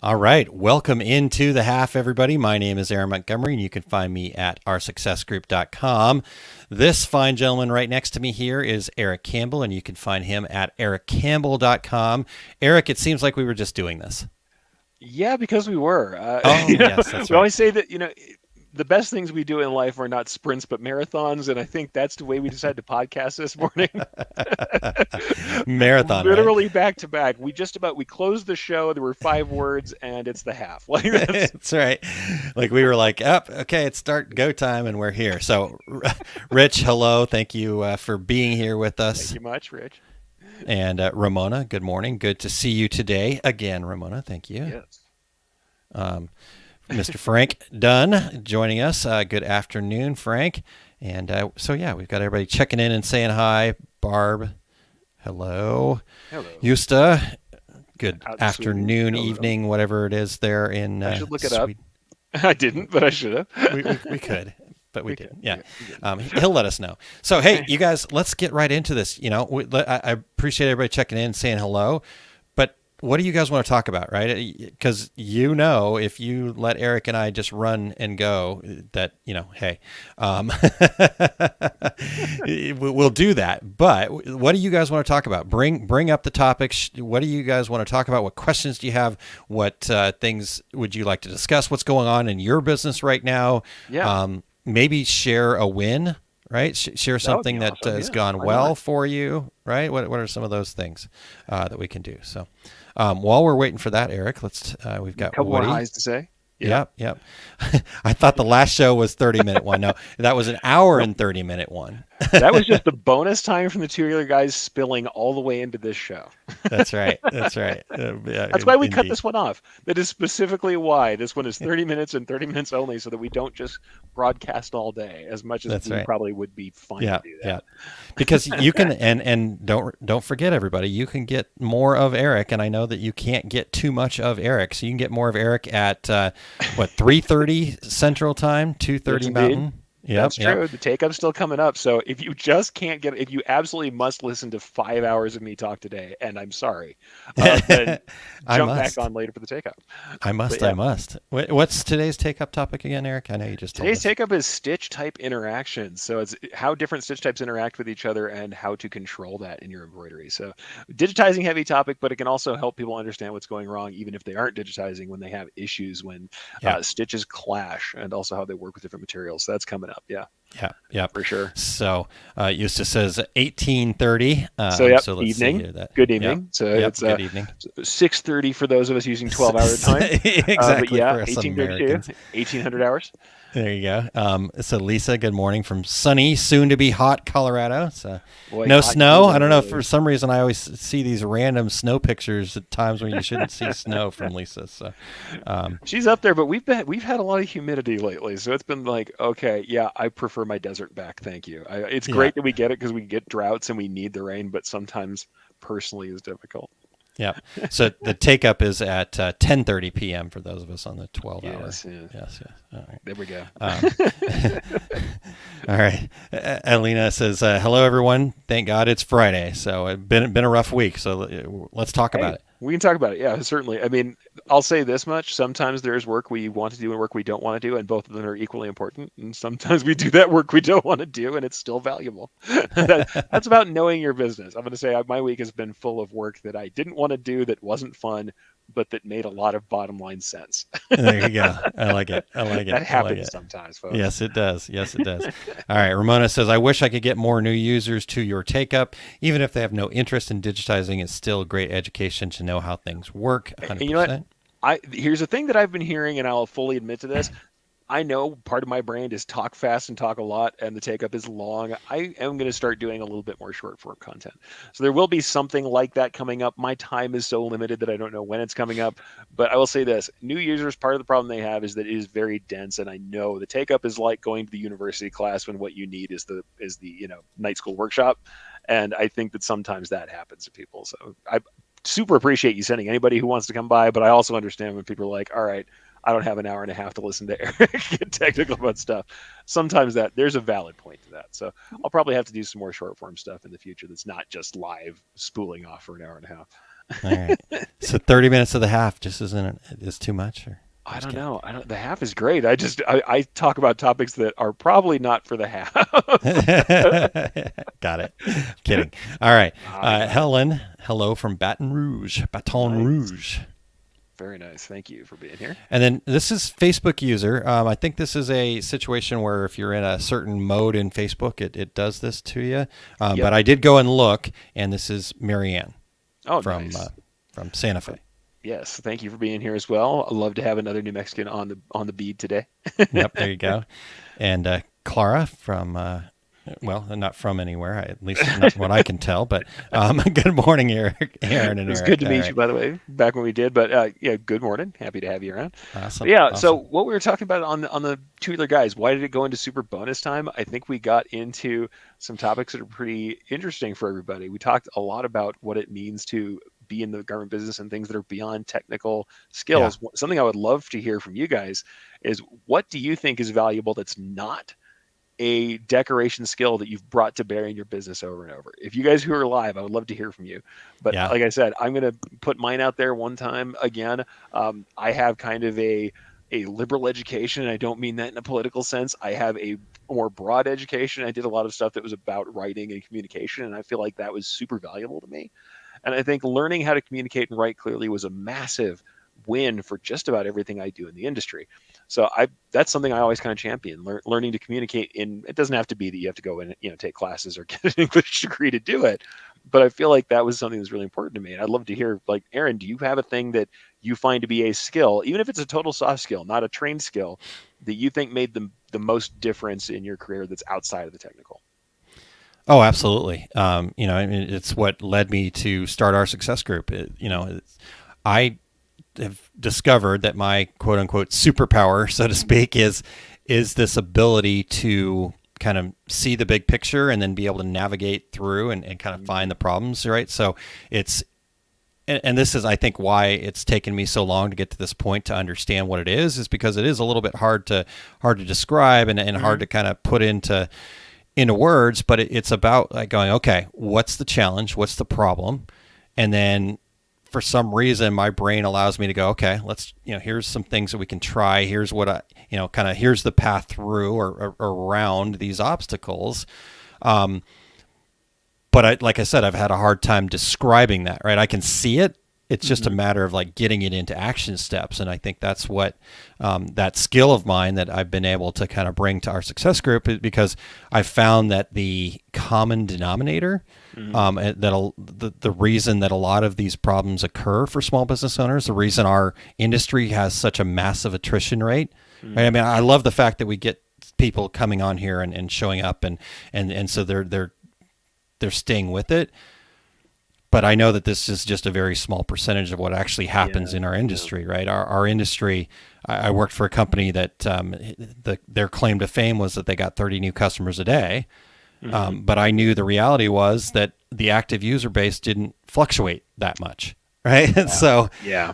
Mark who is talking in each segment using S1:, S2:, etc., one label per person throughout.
S1: All right. Welcome into the half, everybody. My name is Aaron Montgomery, and you can find me at oursuccessgroup.com. This fine gentleman right next to me here is Erich Campbell, and you can find him at erichcampbell.com. Eric, it seems like we were just doing this.
S2: Yeah, because we were.
S1: Oh, yes, that's
S2: We
S1: right.
S2: always say that, the best things we do in life are not sprints but marathons, and I think that's the way we decided to podcast this morning.
S1: Marathon, right?
S2: Literally back to back. We closed the show. There were 5 words, and it's the half. Like that's
S1: That's right. Like we were like, up, okay, it's start go time, and we're here. So, Rich, hello. Thank you for being here with
S2: thank
S1: us.
S2: you much, Rich.
S1: And Ramona, good morning. Good to see you today again, Ramona. Thank you.
S2: Yes.
S1: Um, Mr. Frank Dunn joining us. Good afternoon, Frank. And yeah, we've got everybody checking in and saying hi. Barb, hello.
S2: Hello.
S1: Yusta, good
S2: Out in Sweden.
S1: afternoon,
S2: Hello.
S1: evening, whatever it is there in
S2: I should look it up.
S1: Sweden.
S2: I didn't, but I should have.
S1: We could, but we
S2: We could.
S1: didn't. Yeah.
S2: We didn't.
S1: He'll let us know. So, hey, you guys, let's get right into this. I appreciate everybody checking in and saying hello. But what do you guys want to talk about, right? Because if you let Eric and I just run and go, that, hey, we'll do that. But what do you guys want to talk about? Bring up the topics. What do you guys want to talk about? What questions do you have? What things would you like to discuss? What's going on in your business right now?
S2: Yeah,
S1: Maybe share a win, right? Share
S2: that would
S1: something
S2: be
S1: that
S2: awesome.
S1: has
S2: Yeah,
S1: gone
S2: why
S1: well
S2: not?
S1: for you, right? What are some of those things that we can do? So while we're waiting for that, Eric, we've
S2: A
S1: got
S2: couple more
S1: Woody.
S2: highs to say. Yeah.
S1: Yep, yep. I thought the last show was 30-minute one. No, that was an hour and 30-minute one.
S2: That was just the bonus time from the two other guys spilling all the way into this show.
S1: That's right. That's right. Yeah,
S2: That's why we cut
S1: indeed.
S2: this one off. That is specifically why this one is 30 minutes and 30 minutes only, so that we don't just broadcast all day, as much as
S1: That's
S2: we
S1: right.
S2: probably would be fine to
S1: Yeah,
S2: do
S1: yeah.
S2: that.
S1: Because you can and don't forget, everybody, you can get more of Eric, and I know that you can't get too much of Eric, so you can get more of Eric at 3:30 Central Time,
S2: Yes,
S1: 2:30
S2: indeed.
S1: Mountain. Yep,
S2: That's
S1: yep.
S2: true. The take up's still coming up. So if you absolutely must listen to 5 hours of me talk today, and I'm sorry, then
S1: I
S2: jump back
S1: must.
S2: on later for the take up.
S1: I
S2: But
S1: must. I
S2: yeah,
S1: must. What's today's take up topic again, Eric? I know you just told
S2: today's
S1: us.
S2: take up is stitch type interactions. So it's how different stitch types interact with each other and how to control that in your embroidery. So digitizing heavy topic, but it can also help people understand what's going wrong, even if they aren't digitizing, when they have issues, when
S1: Yeah.
S2: stitches clash, and also how they work with different materials. So that's coming up. Yeah,
S1: Yeah, yep.
S2: for sure.
S1: So Eustace says 18:30.
S2: So yep,
S1: So let's see
S2: evening.
S1: here. That.
S2: Good
S1: Yep.
S2: evening. So
S1: Yep.
S2: it's
S1: Good evening.
S2: 6:30 for those of us using 12-hour time. But
S1: Exactly
S2: yeah,
S1: for us
S2: 1832,
S1: Americans.
S2: 1800 hours.
S1: There you go. So Lisa, good morning from sunny, soon to be hot Colorado. So
S2: Boy,
S1: no
S2: hot and
S1: snow.
S2: humid
S1: I don't know. For
S2: already.
S1: some reason, I always see these random snow pictures at times when you shouldn't see snow from Lisa. So
S2: She's up there, but we've had a lot of humidity lately, so it's been like, okay, yeah, I prefer my desert back, thank you. It's
S1: yeah,
S2: great that we get it because we get droughts and we need the rain, but sometimes personally is difficult.
S1: yeah. So the take up is at 10:30 p.m. for those of us on the 12-hour.
S2: Yes, yeah,
S1: Yes, yes. All right.
S2: there we go.
S1: All right. Alina says, "Hello, everyone. Thank God it's Friday. So it's been a rough week. So let's talk about
S2: Hey,
S1: it."
S2: we can talk about it. Yeah, certainly. I mean, I'll say this much: sometimes there's work we want to do and work we don't want to do, and both of them are equally important. And sometimes we do that work we don't want to do, and it's still valuable. That's about knowing your business. I'm going to say my week has been full of work that I didn't want to do, that wasn't fun, but that made a lot of bottom line sense.
S1: There you go. I like it. I like it.
S2: That
S1: I like
S2: happens
S1: it.
S2: sometimes, folks.
S1: Yes, it does. Yes, it does. All right. Ramona says, "I wish I could get more new users to your take up. Even if they have no interest in digitizing, it's still great education to know how things work."
S2: And you know what?
S1: 100%.
S2: Here's a thing that I've been hearing, and I'll fully admit to this. I know part of my brand is talk fast and talk a lot, and the take up is long. I am going to start doing a little bit more short form content. So there will be something like that coming up. My time is so limited that I don't know when it's coming up. But I will say this: new users, part of the problem they have is that it is very dense, and I know the take up is like going to the university class when what you need is the night school workshop. And I think that sometimes that happens to people. So I super appreciate you sending anybody who wants to come by, but I also understand when people are like, all right, I don't have an hour and a half to listen to Eric get technical about stuff. Sometimes that there's a valid point to that. So I'll probably have to do some more short form stuff in the future that's not just live spooling off for an hour and a half.
S1: All right. So 30 minutes of the half just isn't is too much, or I'm
S2: I
S1: just
S2: don't
S1: kidding.
S2: know. I don't. The half is great. I talk about topics that are probably not for the half.
S1: Got it. Kidding. All right.
S2: I got it.
S1: Helen, hello from Baton Rouge. Baton
S2: Nice.
S1: Rouge.
S2: Very nice. Thank you for being here.
S1: And then this is Facebook user. I think this is a situation where if you're in a certain mode in Facebook, it does this to you.
S2: Yep.
S1: But I did go and look, and this is Marianne
S2: Oh,
S1: from
S2: nice.
S1: Santa Fe.
S2: Yes. Thank you for being here as well. I'd love to have another New Mexican on the bead today.
S1: Yep, there you go. And Clara from, well, not from anywhere, at least not what I can tell. But good morning, Eric, Aaron, and
S2: It was good
S1: Eric.
S2: to
S1: All
S2: meet you,
S1: right,
S2: by the way, back when we did. But yeah, good morning. Happy to have you around. But
S1: awesome,
S2: yeah, so
S1: awesome.
S2: what we were talking about on the two-wheeler guys, why did it go into super bonus time? I think we got into some topics that are pretty interesting for everybody. We talked a lot about what it means to be in the government business and things that are beyond technical
S1: Yeah.
S2: skills. Something I would love to hear from you guys is what do you think is valuable that's not a decoration skill that you've brought to bear in your business over and over? If you guys who are live, I would love to hear from you. But
S1: Yeah.
S2: like I said, I'm going to put mine out there one time again. I have kind of a liberal education. And I don't mean that in a political sense. I have a more broad education. I did a lot of stuff that was about writing and communication, and I feel like that was super valuable to me. And I think learning how to communicate and write clearly was a massive win for just about everything I do in the industry. So I that's something I always kind of champion, learning to communicate in. It doesn't have to be that you have to go and take classes or get an English degree to do it, but I feel like that was something that's really important to me. And I'd love to hear, like, Aaron, do you have a thing that you find to be a skill, even if it's a total soft skill, not a trained skill, that you think made the most difference in your career that's outside of the technical?
S1: Oh, absolutely. I mean, it's what led me to start our success group. I have discovered that my quote unquote superpower, so to speak, is this ability to kind of see the big picture and then be able to navigate through and kind of find the problems, right? So it's and this is, I think, why it's taken me so long to get to this point to understand what it is because it is a little bit hard to describe and hard
S2: Mm-hmm.
S1: to kind of put into words, but it's about like going, okay, what's the challenge? What's the problem? And then for some reason, my brain allows me to go, okay, let's, here's some things that we can try. Here's what kind of, here's the path through or around these obstacles. Um, but like I said, I've had a hard time describing that, right? I can see it. It's just a
S2: Mm-hmm.
S1: matter of like getting it into action steps. And I think that's what that skill of mine that I've been able to kind of bring to our success group is because I found that the common denominator,
S2: Mm-hmm.
S1: the reason that a lot of these problems occur for small business owners, the reason our industry has such a massive attrition rate, right? I
S2: Mm-hmm.
S1: mean, I love the fact that we get people coming on here and showing up and so they're staying with it, but I know that this is just a very small percentage of what actually happens
S2: Yeah.
S1: in our
S2: Yeah.
S1: industry, right? Our industry, I worked for a company that their claim to fame was that they got 30 new customers a day.
S2: Mm-hmm.
S1: But I knew the reality was that the active user base didn't fluctuate that much. Right. And
S2: Yeah.
S1: so,
S2: Yeah.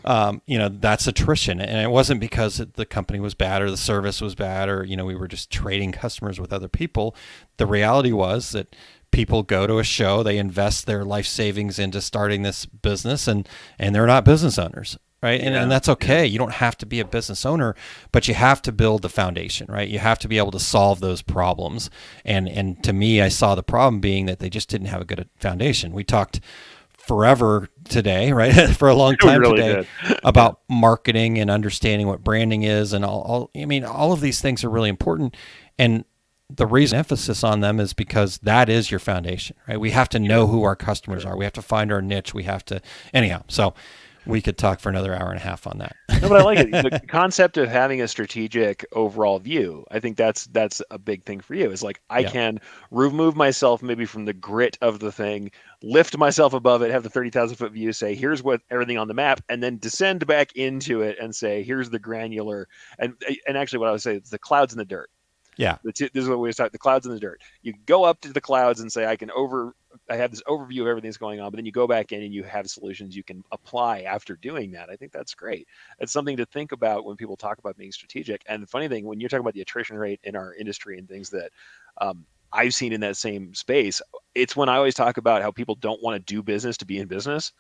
S1: that's attrition. And it wasn't because the company was bad or the service was bad or, we were just trading customers with other people. The reality was that people go to a show, they invest their life savings into starting this business and they're not business owners. Right. And
S2: Yeah.
S1: that's
S2: Yeah.
S1: okay. You don't have to be a business owner, but you have to build the foundation, right? You have to be able to solve those problems. And to me, I saw the problem being that they just didn't have a good foundation. We talked forever today, right? For a long
S2: We
S1: time
S2: really
S1: today
S2: did. Yeah.
S1: about marketing and understanding what branding is and I mean, all of these things are really important. And the reason emphasis on them is because that is your foundation, right? We have to know
S2: Sure.
S1: who our customers
S2: Sure.
S1: are. We have to find our niche. We have to, anyhow. So we could talk for another hour and a half on that.
S2: No, but I like it. The concept of having a strategic overall view. I think that's a big thing for you. Is like I
S1: Yeah.
S2: can remove myself maybe from the grit of the thing, lift myself above it, have the 30,000 foot view, say here's what everything on the map, and then descend back into it and say here's the granular and actually what I would say is the clouds in the dirt.
S1: Yeah.
S2: This is what we start the clouds in the dirt. You go up to the clouds and say I have this overview of everything that's going on, but then you go back in and you have solutions you can apply after doing that. I think that's great. It's something to think about when people talk about being strategic. And the funny thing, when you're talking about the attrition rate in our industry and things that I've seen in that same space, it's when I always talk about how people don't want to do business to be in business.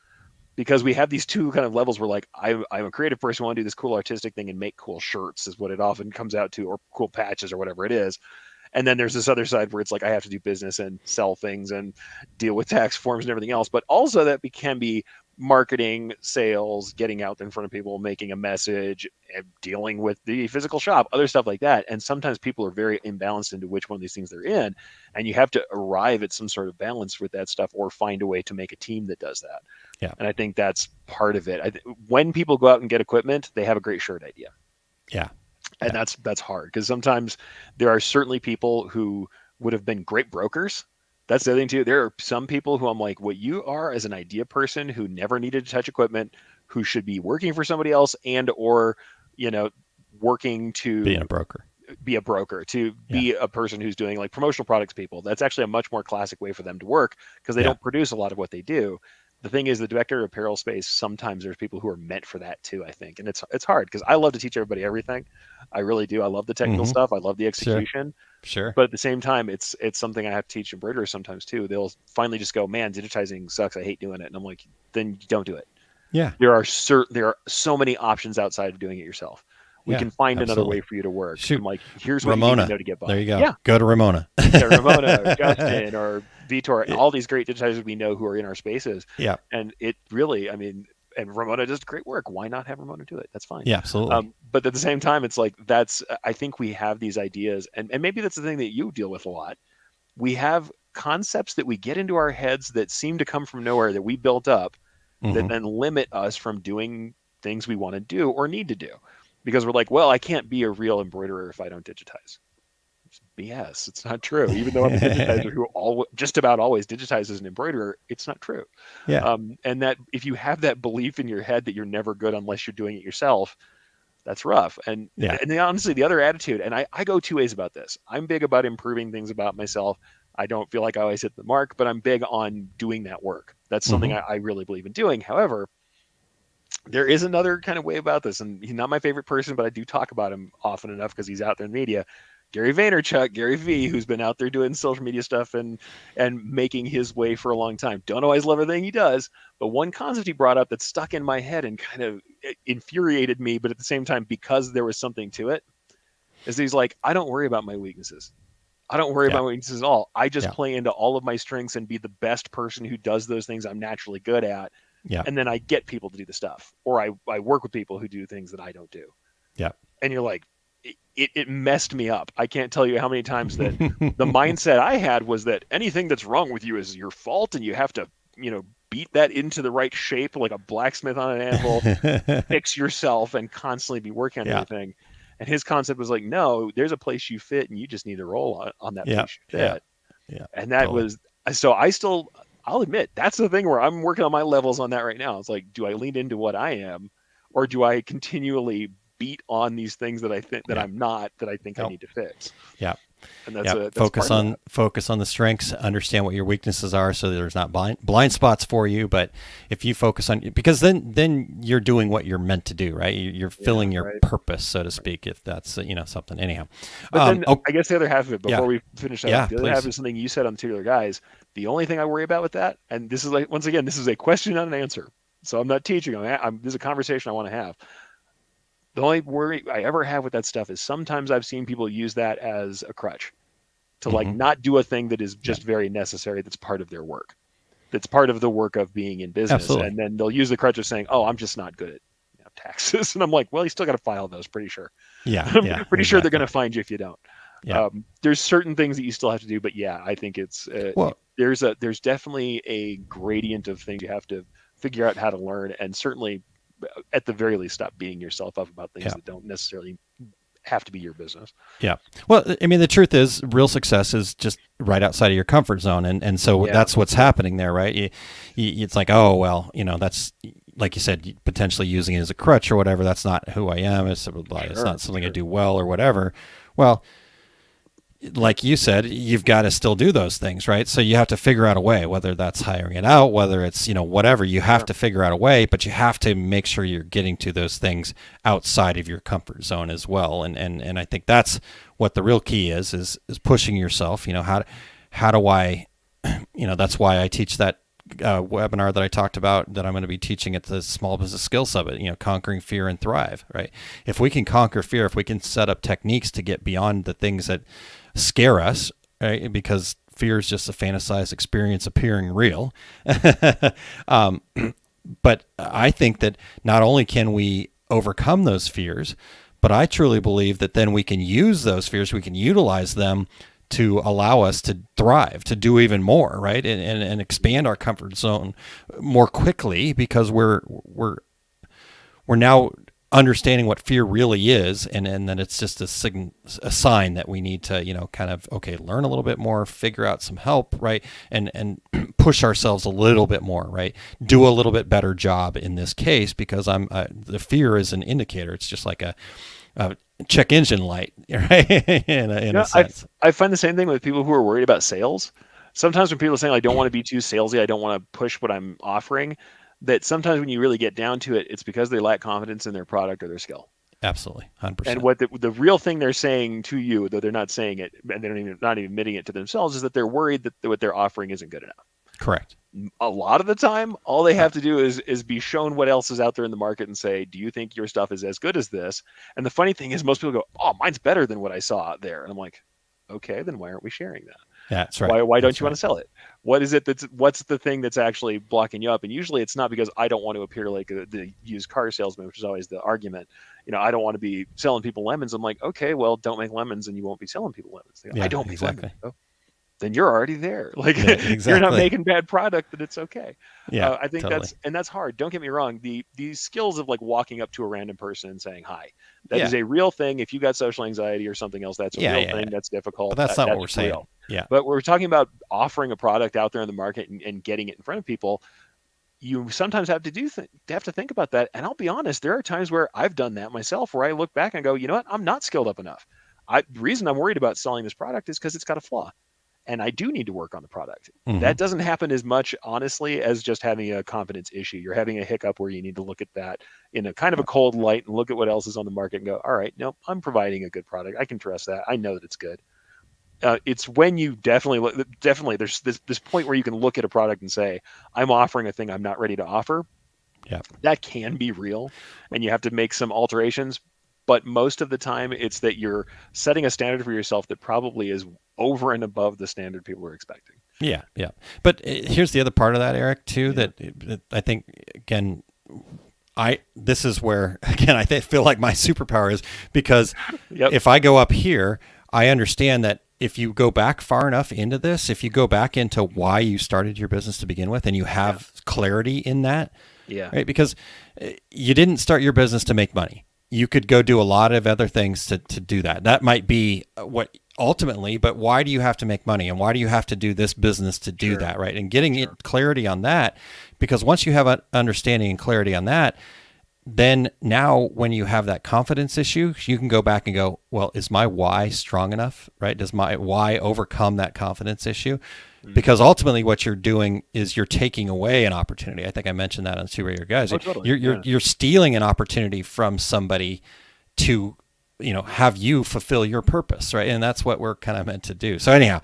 S2: because we have these two kind of levels where like I'm a creative person, I want to do this cool artistic thing and make cool shirts is what it often comes out to, or cool patches or whatever it is. And then there's this other side where it's like I have to do business and sell things and deal with tax forms and everything else. But also that can be marketing, sales, getting out in front of people, making a message, and dealing with the physical shop, other stuff like that. And sometimes people are very imbalanced into which one of these things they're in. And you have to arrive at some sort of balance with that stuff or find a way to make a team that does that.
S1: Yeah.
S2: And I think that's part of it. When people go out and get equipment, they have a great shirt idea.
S1: Yeah.
S2: And that's hard because sometimes there are certainly people who would have been great brokers. That's the other thing too. There are some people who I'm like, what you are as an idea person who never needed to touch equipment, who should be working for somebody else and or, working to
S1: being a broker,
S2: be a person who's doing like promotional products people. That's actually a much more classic way for them to work because they don't produce a lot of what they do. The thing is, the director of apparel space, sometimes there's people who are meant for that too, I think. And it's hard because I love to teach everybody everything. I really do. I love the technical stuff. I love the execution.
S1: Sure.
S2: But at the same time, it's something I have to teach embroiderers sometimes too. They'll finally just go, man, digitizing sucks. I hate doing it. And I'm like, then you don't do it.
S1: Yeah.
S2: There are so many options outside of doing it yourself. We can find another way for you to work.
S1: Shoot.
S2: I'm like, here's what
S1: Ramona.
S2: you need to know to get by.
S1: There you go.
S2: Yeah.
S1: Go to Ramona.
S2: Ramona, or Justin, or Vitor, all these great digitizers we know who are in our spaces.
S1: Yeah.
S2: And it really, and Ramona does great work. Why not have Ramona do it? That's fine.
S1: Yeah, absolutely.
S2: But at the same time, it's like I think we have these ideas, and maybe that's the thing that you deal with a lot. We have concepts that we get into our heads that seem to come from nowhere that we built up that then limit us from doing things we want to do or need to do. Because we're like, well, I can't be a real embroiderer if I don't digitize. It's BS. It's not true. Even though I'm a digitizer who just about always digitizes as an embroiderer, it's not true.
S1: Yeah.
S2: And that if you have that belief in your head that you're never good unless you're doing it yourself, that's rough. And honestly, the other attitude, and I go two ways about this. I'm big about improving things about myself. I don't feel like I always hit the mark, but I'm big on doing that work. That's something I really believe in doing. However, there is another kind of way about this, and he's not my favorite person, but I do talk about him often enough because he's out there in the media. Gary Vaynerchuk, Gary V, who's been out there doing social media stuff and making his way for a long time. Don't always love everything he does, but one concept he brought up that stuck in my head and kind of infuriated me, but at the same time, because there was something to it, is he's like, I don't worry about my weaknesses. I don't worry about my weaknesses at all. I just play into all of my strengths and be the best person who does those things I'm naturally good at.
S1: Yeah.
S2: And then I get people to do the stuff, or I work with people who do things that I don't do.
S1: Yeah.
S2: And you're like, it messed me up. I can't tell you how many times that the mindset I had was that anything that's wrong with you is your fault. And you have to, beat that into the right shape, like a blacksmith on an anvil, fix yourself and constantly be working on everything. And his concept was like, no, there's a place you fit and you just need to roll on that place you fit.
S1: Yeah.
S2: And that was, so I'll admit that's the thing where I'm working on my levels on that right now. It's like, do I lean into what I am, or do I continually beat on these things that I think that I'm not, that I think I need to fix?
S1: Yeah.
S2: And that's
S1: focus on the strengths, understand what your weaknesses are, so that there's not blind spots for you. But if you focus on, because then you're doing what you're meant to do, right? You're filling your purpose, so to speak, if that's something. Anyhow,
S2: but then I guess the other half of it before we finish that, the other half
S1: please.
S2: is something you said on Tubular Guys. The only thing I worry about with that, and this is like, once again, this is a question, not an answer. So I'm not teaching. This is a conversation I want to have. The only worry I ever have with that stuff is sometimes I've seen people use that as a crutch to like not do a thing that is just very necessary. That's part of their work. That's part of the work of being in business.
S1: Absolutely.
S2: And then they'll use the crutch of saying, oh, I'm just not good at taxes. And I'm like, well, you still got to file those, pretty sure.
S1: Yeah.
S2: I'm pretty sure they're going to find you if you don't.
S1: Yeah.
S2: There's certain things that you still have to do, but I think it's, there's definitely a gradient of things you have to figure out how to learn, and certainly at the very least, stop beating yourself up about things that don't necessarily have to be your business. Yeah.
S1: Well, I mean, the truth is real success is just right outside of your comfort zone. And so that's what's happening there, right? It's like, oh, well, that's, like you said, potentially using it as a crutch or whatever. That's not who I am. It's not something I do well or whatever. Well, like you said, you've got to still do those things, right? So you have to figure out a way, whether that's hiring it out, whether it's, whatever, you have to figure out a way, but you have to make sure you're getting to those things outside of your comfort zone as well. And I think that's what the real key is pushing yourself. How do I, that's why I teach that webinar that I talked about that I'm going to be teaching at the Small Business Skills Summit, conquering fear and thrive, right? If we can conquer fear, if we can set up techniques to get beyond the things that scare us, right? Because fear is just a fantasized experience appearing real. um, but I think that not only can we overcome those fears, but I truly believe that then we can use those fears, we can utilize them to allow us to thrive, to do even more, right? And expand our comfort zone more quickly because we're now understanding what fear really is, and then it's just a sign that we need to kind of learn a little bit more, figure out some help, right, and push ourselves a little bit more, right, do a little bit better job in this case because the fear is an indicator. It's just like a check engine light, right? in a sense.
S2: I find the same thing with people who are worried about sales. Sometimes when people are saying, I don't want to be too salesy, I don't want to push what I'm offering, that sometimes when you really get down to it, it's because they lack confidence in their product or their skill.
S1: Absolutely, 100%.
S2: And what the real thing they're saying to you, though they're not saying it, and they're not even admitting it to themselves, is that they're worried that what they're offering isn't good enough.
S1: Correct.
S2: A lot of the time, all they have to do is be shown what else is out there in the market and say, do you think your stuff is as good as this? And the funny thing is most people go, oh, mine's better than what I saw out there. And I'm like, okay, then why aren't we sharing that?
S1: Yeah, that's right.
S2: Why don't you want to sell it? What is it what's the thing that's actually blocking you up? And usually it's not because I don't want to appear like the used car salesman, which is always the argument. I don't want to be selling people lemons. I'm like, okay, well, don't make lemons and you won't be selling people lemons. Go, I don't make lemons. Oh, then you're already there. Like you're not making bad product, then it's okay.
S1: Yeah,
S2: I think
S1: totally.
S2: that's hard. Don't get me wrong. These skills of like walking up to a random person and saying hi, that is a real thing. If you got social anxiety or something else, that's a real thing. That's difficult.
S1: But that's not what we're saying. Real. Yeah.
S2: But we're talking about offering a product out there in the market and getting it in front of people. You sometimes have to think about that. And I'll be honest, there are times where I've done that myself, where I look back and go, you know what, I'm not skilled up enough. The reason I'm worried about selling this product is because it's got a flaw. And I do need to work on the product. Mm-hmm. That doesn't happen as much, honestly, as just having a confidence issue. You're having a hiccup where you need to look at that in a kind of a cold light and look at what else is on the market and go, all right, no, I'm providing a good product. I can trust that. I know that it's good. It's when you definitely there's this point where you can look at a product and say, I'm offering a thing I'm not ready to offer.
S1: Yeah,
S2: that can be real, and you have to make some alterations. But most of the time, it's that you're setting a standard for yourself that probably is over and above the standard people are expecting.
S1: Yeah, yeah. But here's the other part of that, Eric, too, that I think, again, this is where, again, I feel like my superpower is because if I go up here, I understand that if you go back far enough into this, if you go back into why you started your business to begin with and you have clarity in that, right? Because you didn't start your business to make money. You could go do a lot of other things to do that. That might be what ultimately, but why do you have to make money and why do you have to do this business to do that, right? And getting it clarity on that, because once you have an understanding and clarity on that, then now when you have that confidence issue, you can go back and go, well, is my why strong enough, right? Does my why overcome that confidence issue? Because ultimately what you're doing is you're taking away an opportunity. I think I mentioned that on Two Radio Guys.
S2: Oh, totally.
S1: You're stealing an opportunity from somebody to, have you fulfill your purpose, right? And that's what we're kind of meant to do. So anyhow,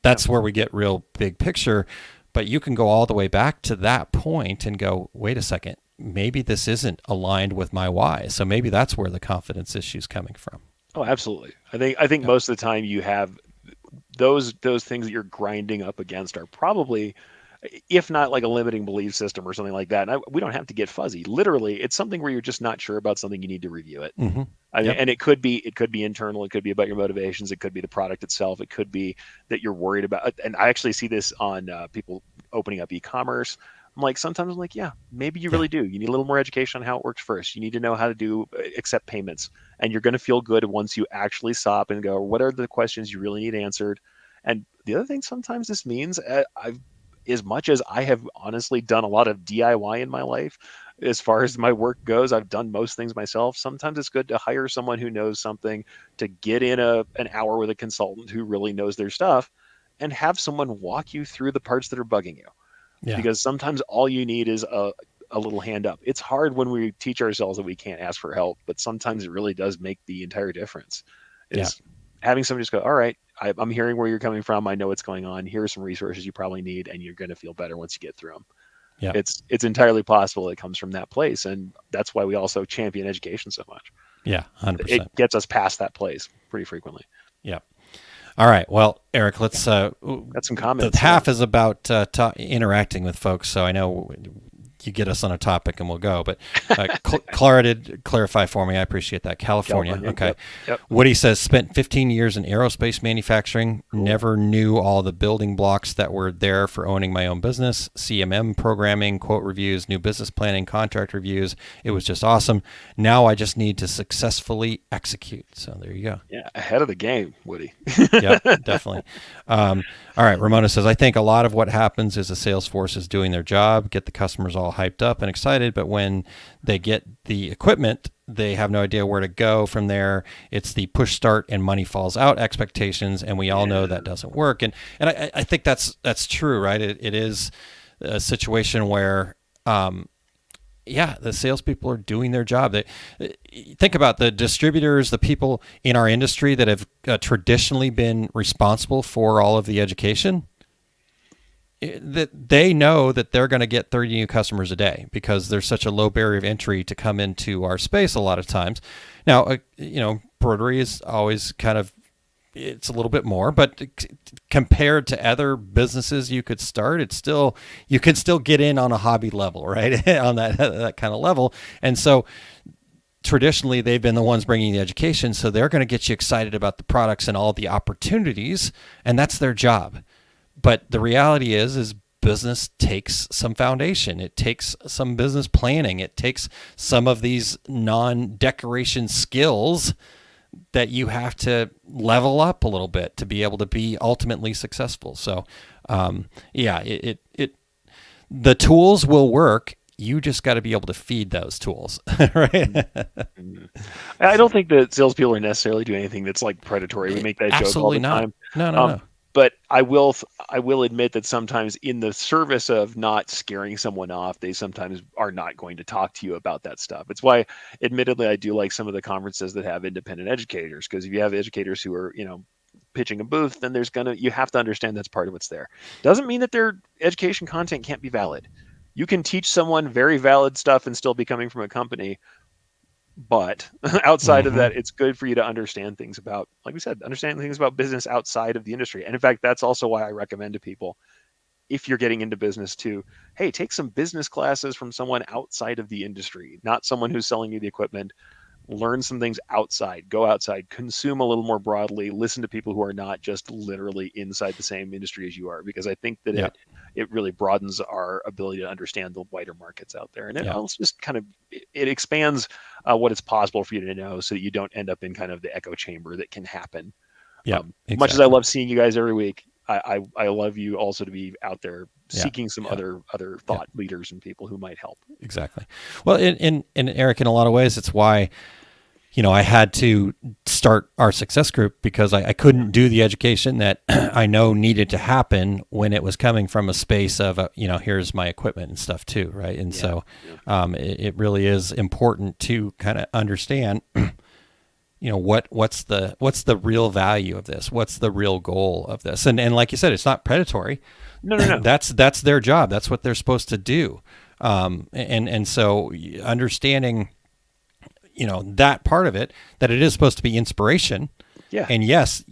S1: that's where we get real big picture. But you can go all the way back to that point and go, wait a second, maybe this isn't aligned with my why. So maybe that's where the confidence issue is coming from.
S2: Oh, absolutely. I think most of the time you have those things that you're grinding up against are probably, if not like a limiting belief system or something like that. And we don't have to get fuzzy. Literally, it's something where you're just not sure about something. You need to review it.
S1: Mm-hmm.
S2: And it could be internal. It could be about your motivations. It could be the product itself. It could be that you're worried about. And I actually see this on people opening up e-commerce. I'm like, sometimes I'm like, yeah, maybe you really do. You need a little more education on how it works first. You need to know how to accept payments, and you're going to feel good once you actually stop and go, what are the questions you really need answered? And the other thing sometimes this means, as much as I have honestly done a lot of DIY in my life, as far as my work goes, I've done most things myself. Sometimes it's good to hire someone who knows something, to get in an hour with a consultant who really knows their stuff, and have someone walk you through the parts that are bugging you. Yeah. Because sometimes all you need is a little hand up. It's hard when we teach ourselves that we can't ask for help, but sometimes it really does make the entire difference. Having somebody just go, all right, I'm hearing where you're coming from. I know what's going on. Here are some resources you probably need, and you're going to feel better once you get through them.
S1: Yeah.
S2: It's entirely possible it comes from that place, and that's why we also champion education so much.
S1: Yeah.
S2: It
S1: 100%.
S2: gets us past that place pretty frequently.
S1: Yeah. All right. Well, Eric, let's.
S2: Got some
S1: The
S2: comments.
S1: half is about interacting with folks, so I know you get us on a topic and we'll go. But Clara did clarify for me. I appreciate that. California. Okay.
S2: Yep.
S1: Woody says, spent 15 years in aerospace manufacturing. Cool. Never knew all the building blocks that were there for owning my own business. CMM programming, quote reviews, new business planning, contract reviews. It was just awesome. Now I just need to successfully execute. So there you go.
S2: Yeah, ahead of the game, Woody.
S1: Yep, definitely. All right, Ramona says, I think a lot of what happens is the sales force is doing their job, get the customers all hyped up and excited, but when they get the equipment, they have no idea where to go from there. It's the push start and money falls out expectations, and we all know that doesn't work. And I think that's true, right? It is a situation where the salespeople are doing their job. Think about the distributors, the people in our industry that have traditionally been responsible for all of the education. That they know that they're going to get 30 new customers a day because there's such a low barrier of entry to come into our space a lot of times. Now, embroidery is always kind of, it's a little bit more, but compared to other businesses you could start, you can still get in on a hobby level, right? On that kind of level. And so traditionally they've been the ones bringing the education. So they're going to get you excited about the products and all the opportunities, and that's their job. But the reality is business takes some foundation. It takes some business planning. It takes some of these non-decoration skills that you have to level up a little bit to be able to be ultimately successful. So, the tools will work. You just got to be able to feed those tools, right?
S2: I don't think that salespeople are necessarily doing anything that's like predatory. We make that joke all the time.
S1: No.
S2: But I will admit that sometimes in the service of not scaring someone off, they sometimes are not going to talk to you about that stuff. It's why, admittedly, I do like some of the conferences that have independent educators, because if you have educators who are, pitching a booth, then you have to understand that's part of what's there. Doesn't mean that their education content can't be valid. You can teach someone very valid stuff and still be coming from a company. But outside of that, it's good for you to understand things about, like we said, understand things about business outside of the industry. And in fact, that's also why I recommend to people, if you're getting into business too, hey, take some business classes from someone outside of the industry, not someone who's selling you the equipment. Learn some things outside, go outside, consume a little more broadly, listen to people who are not just literally inside the same industry as you are, because I think that it really broadens our ability to understand the wider markets out there. And it also just kind of, it expands what is possible for you to know, so that you don't end up in kind of the echo chamber that can happen.
S1: Yeah. Exactly.
S2: Much as I love seeing you guys every week, I love you also to be out there seeking some other thought leaders and people who might help.
S1: Exactly. Well, in Eric, in a lot of ways, it's why, I had to start our success group, because I couldn't do the education that I know needed to happen when it was coming from a space of, here's my equipment and stuff too. Right. And it really is important to kind of understand, what's the real value of this? What's the real goal of this? And like you said, it's not predatory.
S2: No.
S1: That's their job. That's what they're supposed to do. And so understanding, that part of it, that it is supposed to be inspiration.
S2: Yeah.
S1: And yes,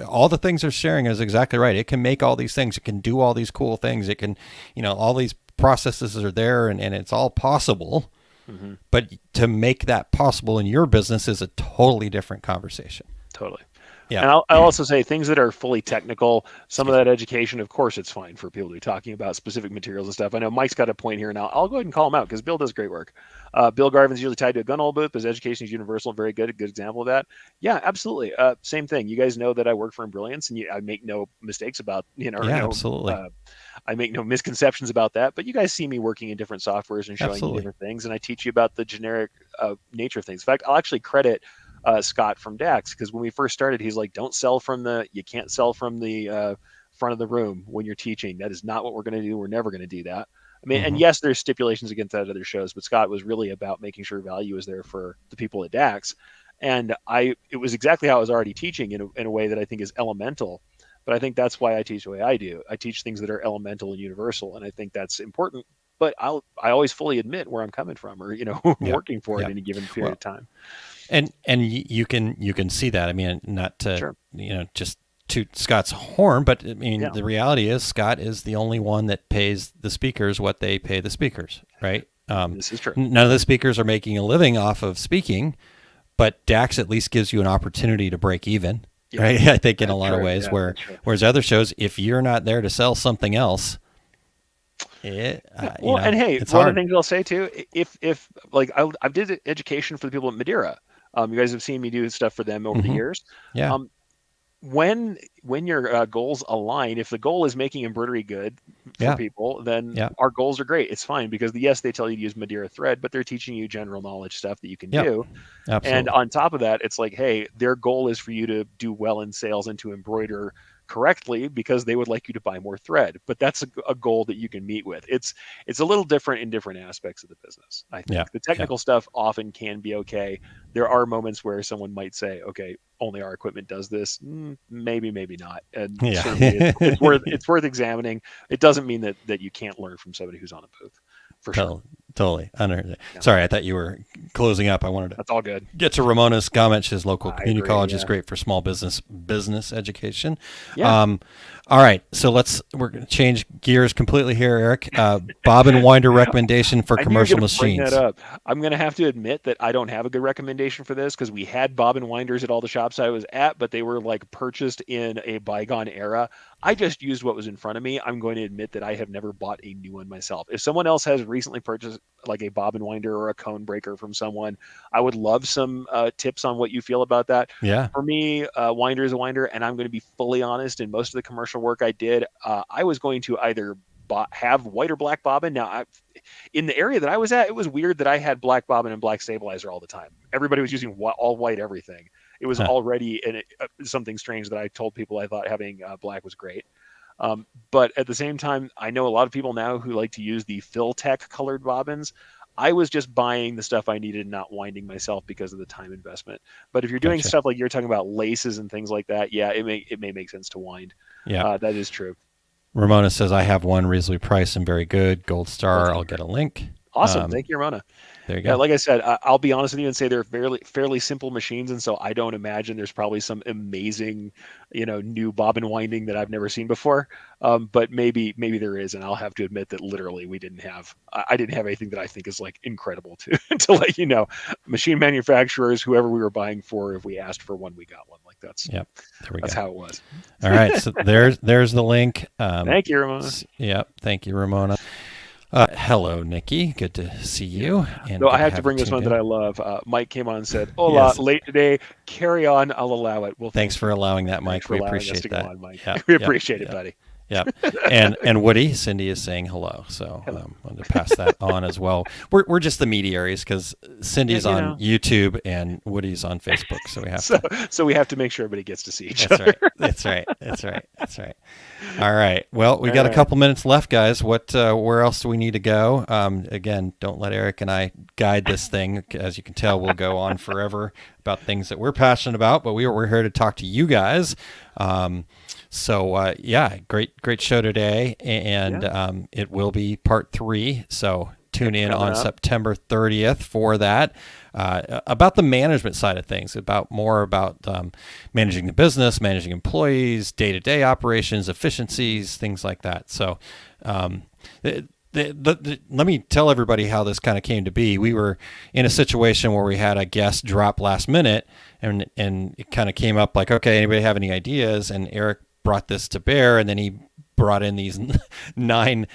S1: all the things they're sharing is exactly right. It can make all these things. It can do all these cool things. It can, all these processes are there, and it's all possible. Mm-hmm. But to make that possible in your business is a totally different conversation.
S2: Totally.
S1: Yeah.
S2: And I'll also say things that are fully technical, some of that education, of course, it's fine for people to be talking about specific materials and stuff. I know Mike's got a point here now. I'll go ahead and call him out, because Bill does great work. Bill Garvin's usually tied to a gun hole booth, but his education is universal. Very good. A good example of that. Yeah, absolutely. Same thing. You guys know that I work for Brilliance, and I make no mistakes about,
S1: absolutely.
S2: I make no misconceptions about that, but you guys see me working in different softwares and showing you different things. And I teach you about the generic nature of things. In fact, I'll actually credit Scott from Dax, because when we first started, he's like, you can't sell from the front of the room when you're teaching. That is not what we're going to do. We're never going to do that. I mean, and yes, there's stipulations against that at other shows, but Scott was really about making sure value is there for the people at Dax. And it was exactly how I was already teaching in a way that I think is elemental. But I think that's why I teach the way I do. I teach things that are elemental and universal, and I think that's important. But I always fully admit where I'm coming from, or
S1: Yeah.
S2: working for
S1: Yeah.
S2: at any given period
S1: Well,
S2: of time.
S1: you can see that. I mean, not to
S2: Sure.
S1: just toot Scott's horn, but I mean
S2: Yeah.
S1: the reality is Scott is the only one that pays the speakers what they pay the speakers, right?
S2: This is true.
S1: None of the speakers are making a living off of speaking, but Dax at least gives you an opportunity to break even,
S2: Yeah.
S1: right? I think in a
S2: That's
S1: lot of
S2: true.
S1: ways,
S2: Yeah,
S1: where
S2: that's true.
S1: whereas other shows, if you're not there to sell something else,
S2: Well, and hey,
S1: it's
S2: one of
S1: hard.
S2: the things I'll say too, if like I did education for the people at Madeira. You guys have seen me do stuff for them over the
S1: Hmm.
S2: years.
S1: Yeah,
S2: Um, when your goals align, if the goal is making embroidery good for
S1: yeah,
S2: people, then
S1: yeah,
S2: our goals are great. It's fine because yes, they tell you to use Madeira thread, but they're teaching you general knowledge stuff that you can
S1: yep,
S2: do. And
S1: absolutely.
S2: on top of that, it's like, hey, their goal is for you to do well in sales and to embroider correctly because they would like you to buy more thread. But that's a goal that you can meet with. It's a little different in different aspects of the business. I
S1: Yeah,
S2: think the
S1: yeah,
S2: technical stuff often can be okay. There are moments where someone might say, okay, only our equipment does this. Maybe, maybe not. And certainly, it's
S1: yeah.
S2: worth examining. It doesn't mean that you can't learn from somebody who's on a booth, for sure.
S1: Totally.
S2: Yeah,
S1: Sorry, I thought you were closing up. I wanted to
S2: that's all good.
S1: get to Ramona's comment. She says local
S2: I
S1: community
S2: agree.
S1: college is
S2: Yeah,
S1: great for small business education.
S2: yeah.
S1: Um, all right, so we're going to change gears completely here, Eric. Bobbin winder recommendation for
S2: I knew you were
S1: commercial
S2: going to bring that
S1: machines.
S2: up. I'm going to have to admit that I don't have a good recommendation for this because we had bobbin winders at all the shops I was at, but they were like purchased in a bygone era. I just used what was in front of me. I'm going to admit that I have never bought a new one myself. If someone else has recently purchased like a bobbin winder or a cone breaker from someone, I would love some tips on what you feel about that.
S1: Yeah,
S2: For me, winder is a winder, and I'm going to be fully honest. In most of the commercial work I did, I was going to either have white or black bobbin. Now, in the area that I was at, it was weird that I had black bobbin and black stabilizer all the time. Everybody was using all white everything. It was
S1: huh.
S2: already something strange that I told people I thought having black was great. But at the same time, I know a lot of people now who like to use the Filtech colored bobbins. I was just buying the stuff I needed and not winding myself because of the time investment. But if you're doing
S1: Gotcha.
S2: stuff like you're talking about laces and things like that, yeah, it may make sense to wind.
S1: Yeah.
S2: That is true.
S1: Ramona says I have one reasonably priced and very good. Gold
S2: Well,
S1: star. I'll get a link.
S2: awesome. Thank you, Ramona.
S1: There you
S2: Yeah,
S1: go.
S2: like I said, I'll be honest with you and say they're fairly simple machines, and so I don't imagine there's probably some amazing, new bobbin winding that I've never seen before. But maybe there is, and I'll have to admit that literally I didn't have anything that I think is like incredible to to let you know. Machine manufacturers, whoever we were buying for, if we asked for one, we got one. Like
S1: Yep. There we
S2: that's
S1: go.
S2: how it was.
S1: All right. So there's the link.
S2: Thank you, Ramona.
S1: Yep. Thank you, Ramona. Hello, Nikki. Good to see you. And
S2: So
S1: good
S2: I have to
S1: have
S2: bring
S1: you
S2: this one
S1: tuned
S2: that
S1: in.
S2: I love. Mike came on and said, "Hola,
S1: Yes.
S2: late today. Carry on. I'll allow it." Well,
S1: Thanks for allowing that,
S2: thanks
S1: Mike.
S2: for
S1: We
S2: allowing us
S1: appreciate
S2: to go
S1: that.
S2: on, Mike.
S1: Yep.
S2: We
S1: Yep.
S2: appreciate it,
S1: Yep.
S2: buddy.
S1: Yep. And Woody, Cindy is saying hello. So
S2: Hello.
S1: wanted to pass that on as well. We're just the intermediaries because Cindy's
S2: Yeah,
S1: on YouTube and Woody's on Facebook. So we have
S2: So,
S1: to.
S2: so we have to make sure everybody gets to see each
S1: That's
S2: other.
S1: right. That's right. That's right. That's right. All right. Well, we
S2: All
S1: got a
S2: right.
S1: couple minutes left, guys. Where else do we need to go? Again, don't let Eric and I guide this thing. As you can tell, we'll go on forever about things that we're passionate about, but we're here to talk to you guys. Yeah, great show today, and it will be part 3. So tune in
S2: Coming
S1: on
S2: up.
S1: September 30th for that. About the management side of things, about managing the business, managing employees, day-to-day operations, efficiencies, things like that. So let me tell everybody how this kind of came to be. We were in a situation where we had a guest drop last minute, and it kind of came up like, okay, anybody have any ideas? And Eric brought this to bear, and then he brought in these nine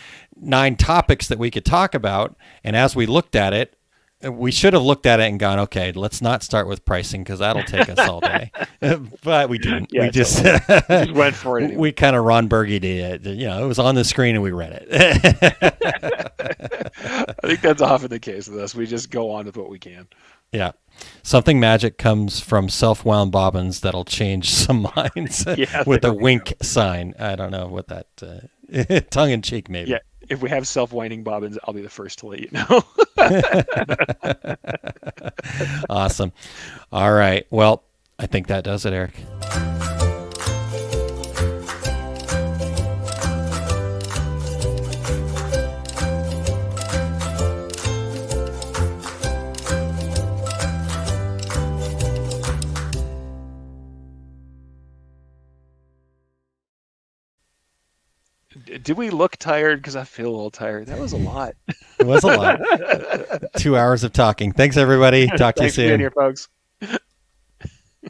S1: topics that we could talk about. And as we looked at it, we should have looked at it and gone, okay, let's not start with pricing because that'll take us all day. But we didn't.
S2: Yeah,
S1: We just
S2: we just went for it anyway.
S1: we kind of Ron Burgundy it. It was on the screen and we read it.
S2: I think that's often the case with us. We just go on with what we can.
S1: Yeah. Something magic comes from self-wound bobbins that'll change some minds
S2: Yeah,
S1: with a
S2: there we
S1: wink sign. I don't know what that tongue in cheek maybe.
S2: if we have self-winding bobbins, I'll be the first to let you know.
S1: Awesome. All right. Well, I think that does it, Eric.
S2: Did we look tired? Because I feel a little tired. That was a lot.
S1: It was a lot. 2 hours of talking. Thanks, everybody. Talk to you
S2: Thanks for being
S1: soon.
S2: here, folks.